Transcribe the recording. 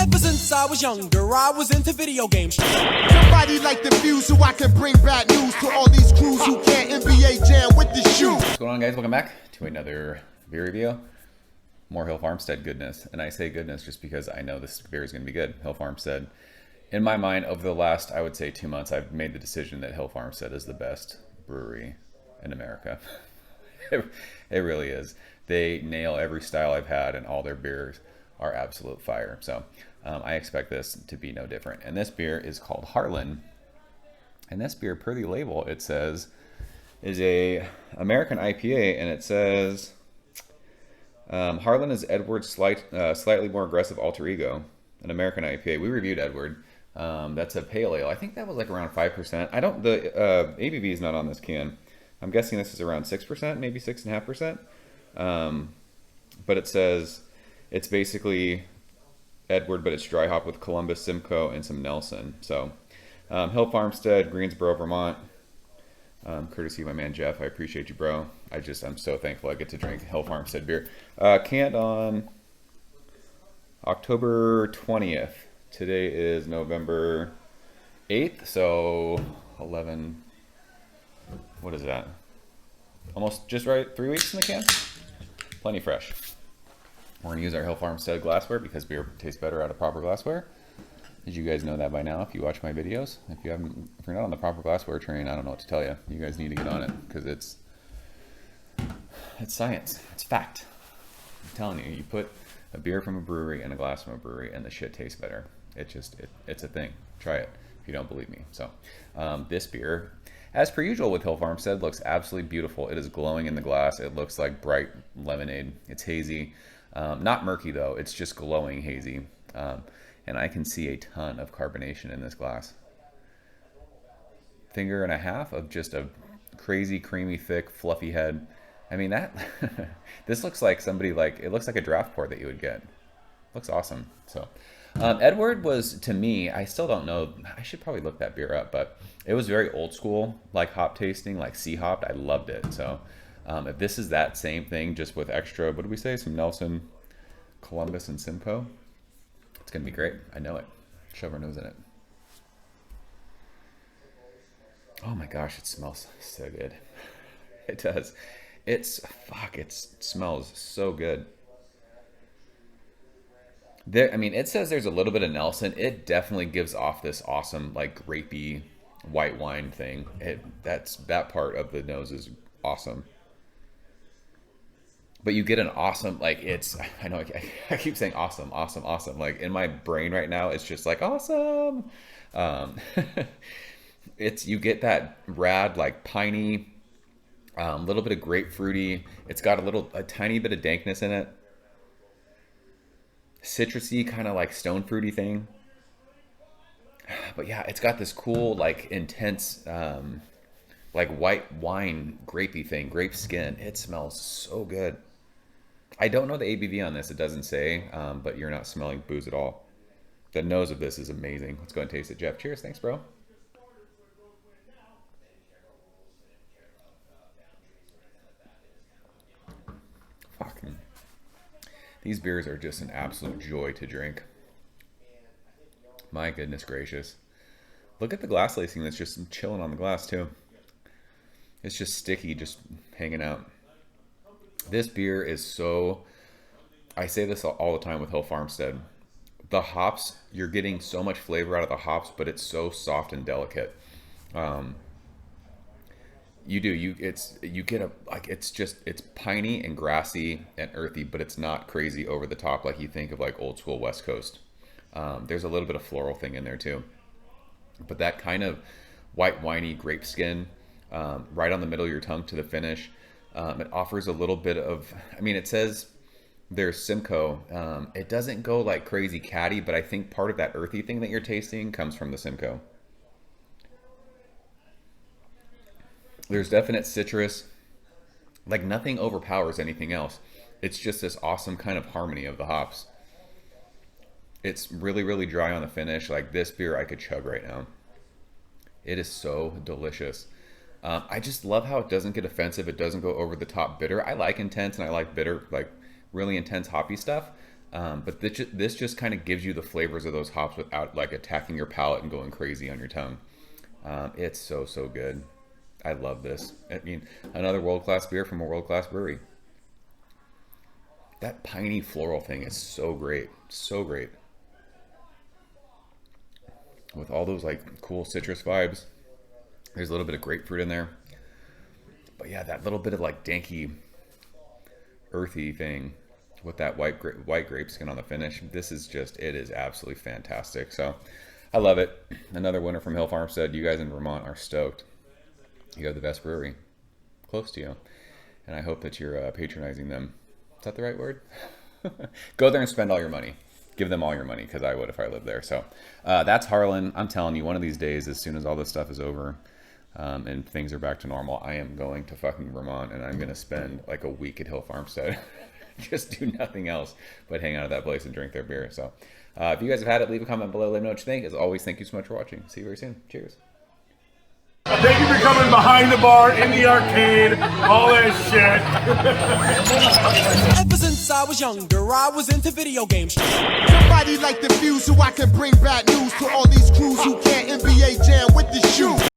Ever since I was younger, I was into video games. Somebody like the fuse so I can bring bad news to all these crews who can't NBA jam with the shoe. What's going on, guys? Welcome back to another beer review. More Hill Farmstead goodness. And I say goodness just because I know this beer is going to be good. Hill Farmstead. In my mind, over the last, I would say 2 months, I've made the decision that Hill Farmstead is the best brewery in America. It really is. They nail every style I've had, and all their beers are absolute fire. So I expect this to be no different. And this beer is called Harlan. And this beer, per the label, it says is a American IPA, and it says Harlan is Edward's slightly more aggressive alter ego, an American IPA. We reviewed Edward. That's a pale ale. I think that was like around 5%. The ABV is not on this can. I'm guessing this is around 6%, maybe 6.5%. But it says it's basically Edward, but it's dry hop with Columbus, Simcoe, and some Nelson. So Hill Farmstead, Greensboro, Vermont. Courtesy of my man Geoff. I appreciate you, bro. I'm so thankful I get to drink Hill Farmstead beer. Canned on October 20th. Today is November 8th, so 11, what is that? Almost just right, 3 weeks in the can? Plenty fresh. We're gonna use our Hill Farmstead glassware because beer tastes better out of proper glassware. Did you guys know that by now if you watch my videos? If you're not on the proper glassware train, I don't know what to tell you. You guys need to get on it because it's science, it's fact. I'm telling you, you put a beer from a brewery in a glass from a brewery and the shit tastes better. It's a thing. Try it if you don't believe me. So this beer, as per usual with Hill Farmstead, looks absolutely beautiful. It is glowing in the glass. It looks like bright lemonade. It's hazy. Not murky though, it's just glowing hazy. And I can see a ton of carbonation in this glass. Finger and a half of just a crazy, creamy, thick, fluffy head. I mean, this looks like it looks like a draft pour that you would get. Looks awesome. So Edward was, to me, I still don't know, I should probably look that beer up, but it was very old school, like hop tasting, like sea hopped. I loved it. So if this is that same thing, just with extra, what did we say? Some Nelson, Columbus, and Simcoe. It's gonna be great. I know it. Shove our nose in it. Oh my gosh, it smells so good. It does. It smells so good. It says there's a little bit of Nelson. It definitely gives off this awesome, like grapey white wine thing. That part of the nose is awesome. But you get an awesome, I know I keep saying awesome. Like in my brain right now, it's just like awesome. You get that rad, like piney, little bit of grapefruity. It's got a tiny bit of dankness in it. Citrusy, kind of like stone fruity thing. But yeah, it's got this cool, like intense, like white wine, grapey thing, grape skin. It smells so good. I don't know the ABV on this. It doesn't say, but you're not smelling booze at all. The nose of this is amazing. Let's go and taste it, Geoff. Cheers. Thanks, bro. Fucking. These beers are just an absolute joy to drink. My goodness gracious. Look at the glass lacing that's just chilling on the glass too. It's just sticky, just hanging out. This beer is so, I say this all the time with Hill Farmstead. The hops, you're getting so much flavor out of the hops, but it's so soft and delicate. It's piney and grassy and earthy, but it's not crazy over the top like you think of like old school West Coast. There's a little bit of floral thing in there too. But that kind of white winey grape skin, right on the middle of your tongue to the finish. It offers a little bit of, it says there's Simcoe. It doesn't go like crazy catty, but I think part of that earthy thing that you're tasting comes from the Simcoe. There's definite citrus, like nothing overpowers anything else. It's just this awesome kind of harmony of the hops. It's really, really dry on the finish. Like this beer I could chug right now. It is so delicious. I just love how it doesn't get offensive. It doesn't go over the top bitter. I like intense and I like bitter, like really intense hoppy stuff. But this just kind of gives you the flavors of those hops without like attacking your palate and going crazy on your tongue. It's so good. I love this. I mean, another world-class beer from a world-class brewery. That piney floral thing is so great. So great. With all those like cool citrus vibes. There's a little bit of grapefruit in there. But yeah, that little bit of like danky, earthy thing with that white grape skin on the finish. This is just, it is absolutely fantastic. So I love it. Another winner from Hill Farmstead. You guys in Vermont are stoked. You have the best brewery close to you. And I hope that you're patronizing them. Is that the right word? Go there and spend all your money. Give them all your money, because I would if I lived there. So that's Harlan. I'm telling you, one of these days, as soon as all this stuff is over and things are back to normal, I am going to fucking Vermont, and I'm going to spend like a week at Hill Farmstead. Just do nothing else but hang out at that place and drink their beer. So if you guys have had it, leave a comment below. Let me know what you think. As always, thank you so much for watching. See you very soon. Cheers. Thank you for coming behind the bar, in the arcade, all that shit. Ever since I was younger, I was into video games. Somebody like the Fuse so I can bring bad news to all these